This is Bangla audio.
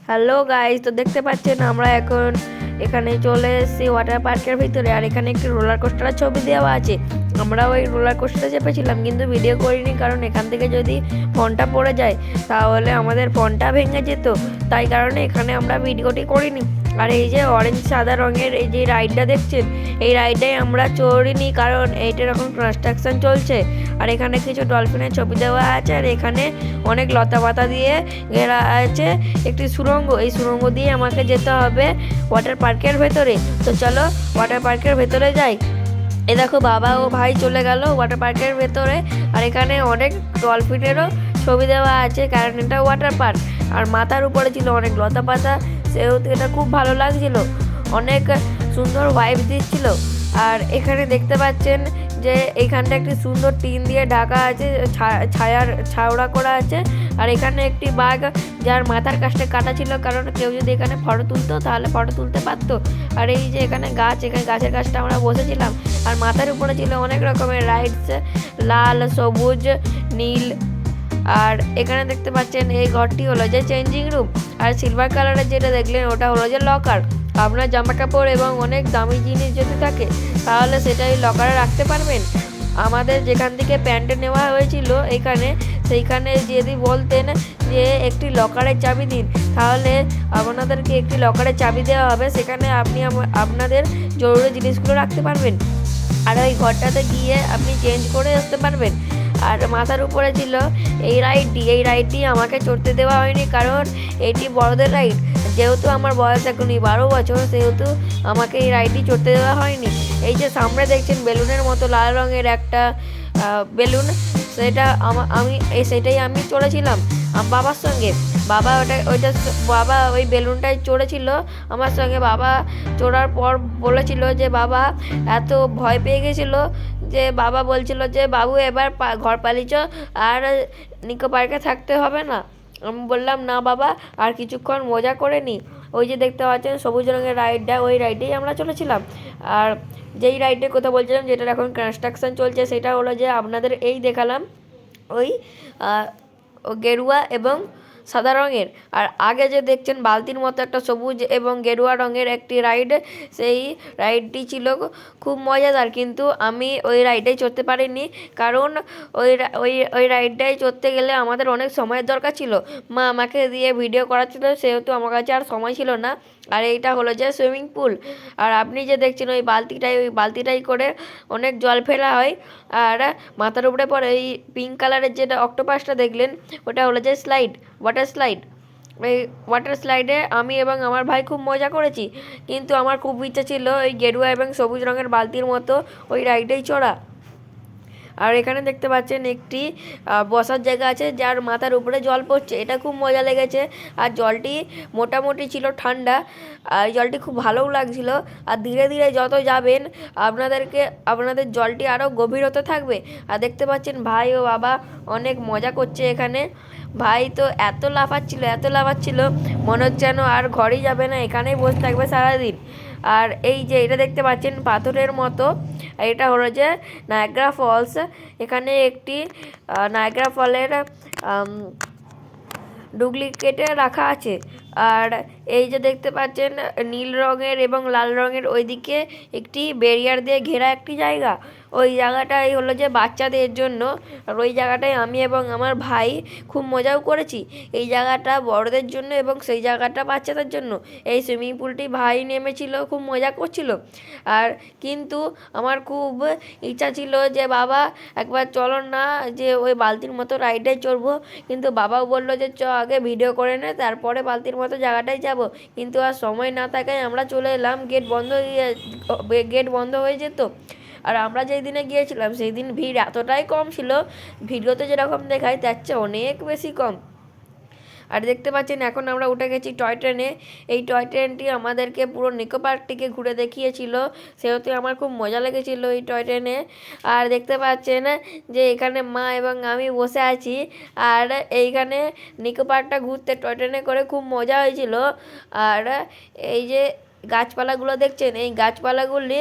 হ্যালো গাইস, তো দেখতে পাচ্ছেন আমরা এখন এখানে চলে এসেছি ওয়াটার পার্কের ভিতরে। আর এখানে একটি রোলার কোস্টারের ছবি দেওয়া আছে। আমরা ওই রোলার কোস্টারে চেপেছিলাম, কিন্তু ভিডিও করিনি, কারণ এখান থেকে যদি ফোনটা পড়ে যায় তাহলে আমাদের ফোনটা ভেঙে যেত। তাই কারণে এখানে আমরা ভিডিওটি করিনি। আর এই যে অরেঞ্জ সাদা রঙের এই যে রাইডটা দেখছেন, এই রাইডটাই আমরা চড়িনি, কারণ এইটার এখন কনস্ট্রাকশন চলছে। আর এখানে কিছু ডলফিনের ছবি দেওয়া আছে। আর এখানে অনেক লতা পাতা দিয়ে ঘেরা আছে একটি সুড়ঙ্গ। এই সুড়ঙ্গ দিয়ে আমাকে যেতে হবে ওয়াটার পার্কের ভেতরে। তো চলো ওয়াটার পার্কের ভেতরে যাই। এ দেখো বাবা ও ভাই চলে গেল ওয়াটার পার্কের ভেতরে। আর এখানে অনেক ডলফিনেরও ছবি দেওয়া আছে, কারণ এটা ওয়াটার পার্ক। আর মাথার উপরে ছিল অনেক লতা পাতা, সেহেতু এটা খুব ভালো লাগছিল, অনেক সুন্দর ভাইব দিচ্ছিল। আর এখানে দেখতে পাচ্ছেন যে এইখানটা একটি সুন্দর টিন দিয়ে ঢাকা আছে, ছাওড়া করা আছে। আর এখানে একটি বাঘ, যার মাথার কাছটা কাটা ছিল, কারণ কেউ যদি এখানে ফটো তুলতো তাহলে ফটো তুলতে পারতো। আর এই যে এখানে গাছ, এখানে গাছের কাছটা আমরা বসেছিলাম। আর মাথার উপরে ছিল অনেক রকমের রাইডস, লাল, সবুজ, নীল। আর এখানে দেখতে পাচ্ছেন এই ঘরটি হলো যে চেঞ্জিং রুম। আর সিলভার কালারের যেটা দেখলেন ওটা হলো যে লকার। আপনার জামা কাপড় এবং অনেক দামি জিনিস যদি থাকে তাহলে সেটাই লকারে রাখতে পারবেন। আমাদের যেখান থেকে প্যান্ট নেওয়া হয়েছিল এখানে, সেইখানে যদি বলতেন যে একটি লকারের চাবি দিন, তাহলে আপনাদেরকে একটি লকারের চাবি দেওয়া হবে, সেখানে আপনি আপনাদের জরুরি জিনিসগুলো রাখতে পারবেন। আর ওই ঘরটাতে গিয়ে আপনি চেঞ্জ করে আসতে পারবেন। আর মাথার উপরে ছিল এই রাইডটি আমাকে চড়তে দেওয়া হয়নি, কারণ এটি বড়দের রাইড। যেহেতু আমার বয়স এখনই 12 বছর, সেহেতু আমাকে এই রাইডটি চড়তে দেওয়া হয়নি। এই যে সামনে দেখছেন বেলুনের মতো লাল রঙের একটা বেলুন, সেটাই আমি চড়েছিলাম বাবার সঙ্গে। বাবা ওই বেলুনটাই চড়েছিল আমার সঙ্গে। বাবা চড়ার পর বলেছিল যে বাবা এত ভয় পেয়ে গেছিলো যে বাবা বলছিল যে বাবু এবার ঘর পালিয়েছ, আর নিকো পার্কে থাকতে হবে না। আমি বললাম না বাবা, আর কিছুক্ষণ মজা করে নিই। ওই যে দেখতে পাচ্ছেন সবুজ রঙের রাইডটা, ওই রাইডেই আমরা চলেছিলাম। আর যেই রাইডের কথা বলছিলাম, যেটার এখন কনস্ট্রাকশন চলছে, সেটা হলো যে আপনাদের এই দেখালাম ওই গেরুয়া এবং সাদা রঙের। আর আগে যে দেখছেন বালতির মতো একটা সবুজ এবং গেরুয়া রঙের একটি রাইড, সেই রাইডটি ছিল খুব মজাদার, কিন্তু আমি ওই রাইডেই চড়তে পারিনি, কারণ ওই রাইডটাই চড়তে গেলে আমাদের অনেক সময়ের দরকার ছিল। মা আমাকে দিয়ে ভিডিও করাচ্ছিল, সেহেতু আমার কাছে আর সময় ছিল না। আর এইটা হলো যে সুইমিং পুল। আর আপনি যে দেখছেন ওই বালতিটাই করে অনেক জল ফেলা হয়। আর মাথার উপরে পরে এই পিঙ্ক কালারের যেটা অক্টোপাসটা দেখলেন, ওটা হলো যে ওয়াটার স্লাইড। এই ওয়াটার স্লাইডে আমি এবং আমার ভাই খুব মজা করেছি, কিন্তু আমার খুব ইচ্ছা ছিল ওই গেরুয়া এবং সবুজ রঙের বালতির মতো ওই রাইডেই চড়া। আর এখানে দেখতে পাচ্ছেন একটি বসার জায়গা আছে, যার মাথার উপরে জল পড়ছে, এটা খুব মজা লেগেছে। আর জলটি মোটামুটি ছিল ঠান্ডা, আর জলটি খুব ভালোও লাগছিল। আর ধীরে ধীরে যত যাবেন আপনাদের জলটি আরও গভীর হতে থাকবে। আর দেখতে পাচ্ছেন ভাই ও বাবা অনেক মজা করছে এখানে। ভাই তো এত লাফাচ্ছিল, মনে হচ্ছে যেন আর ঘরেই যাবে না, এখানেই বসে থাকবে সারাদিন। আর এই যে এটা দেখতে পাচ্ছেন পাথরের মতো, এটা হলো যে নায়াগ্রা ফলস। এখানে একটি নায়াগ্রা ফলের ডুপ্লিকেটে রাখা আছে। আর এই যে দেখতে পাচ্ছেন নীল রঙের এবং লাল রঙের ওইদিকে একটি ব্যারিয়ার দিয়ে ঘেরা একটি জায়গা, ওই জায়গাটাই হলো যে বাচ্চাদের জন্য। আর ওই জায়গাটায় আমি এবং আমার ভাই খুব মজাও করেছি। এই জায়গাটা বড়দের জন্য এবং সেই জায়গাটা বাচ্চাদের জন্য। এই সুইমিং পুলটি ভাই নেমেছিল, খুব মজা করছিল। আর কিন্তু আমার খুব ইচ্ছা ছিল যে বাবা একবার চলো না, যে ওই বালতির মতো রাইডে চড়বো, কিন্তু বাবাও বললো যে আগে ভিডিও করে নে, তারপরে বালতির মতো জায়গাটায় যাব। কিন্তু আর সময় না থাকায় আমরা চলে এলাম, গেট বন্ধ হয়ে যেত। আর আমরা যেই দিনে গিয়েছিলাম সেই দিন ভিড় এতটাই কম ছিল, ভিডিওতে যেরকম দেখায় তার চেয়ে অনেক বেশি কম। আর দেখতে পাচ্ছেন এখন আমরা উঠে গেছি টয় ট্রেনে। এই টয় ট্রেনটি আমাদেরকে পুরো নিকো পার্কটিকে ঘুরে দেখিয়েছিল, সেহেতু আমার খুব মজা লেগেছিলো এই টয় ট্রেনে। আর দেখতে পাচ্ছেন যে এখানে মা এবং আমি বসে আছি। আর এইখানে নিকো পার্কটা ঘুরতে টয় ট্রেনে করে খুব মজা হয়েছিল। আর এই যে গাছপালাগুলো দেখছেন, এই গাছপালাগুলি